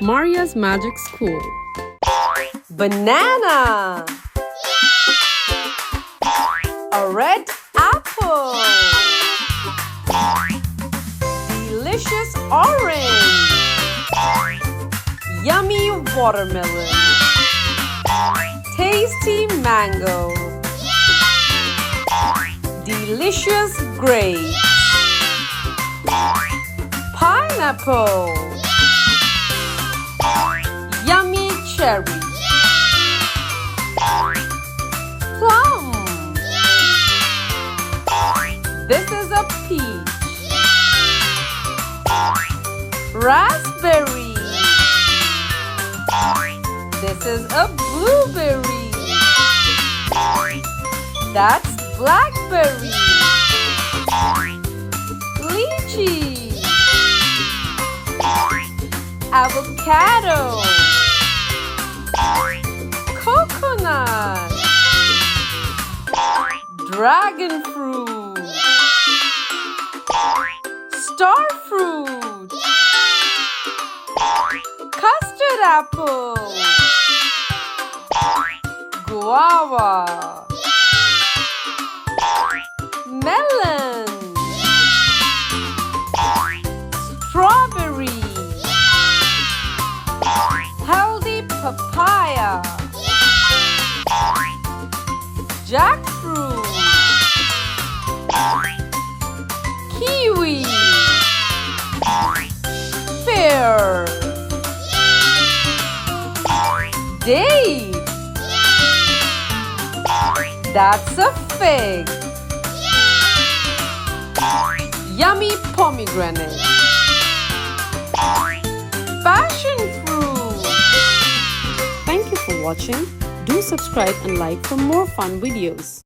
Maria's Magic School. Banana. A red apple. Delicious orange. Yummy watermelon. Tasty mango. Delicious grapes. Pineapple. Yummy cherry. Plum. This is a peach. Raspberry. This is a blueberry. That's blackberry. Lychee. Avocado. Coconut. Dragon fruit. Star fruit. Custard apple. Guava. Melon. Strawberry. Healthy papaya. Jackfruit. Kiwi. Pear. Date. That's a fig. Yummy pomegranate. Passion fruit. Thank you for watching. Do subscribe and like for more fun videos.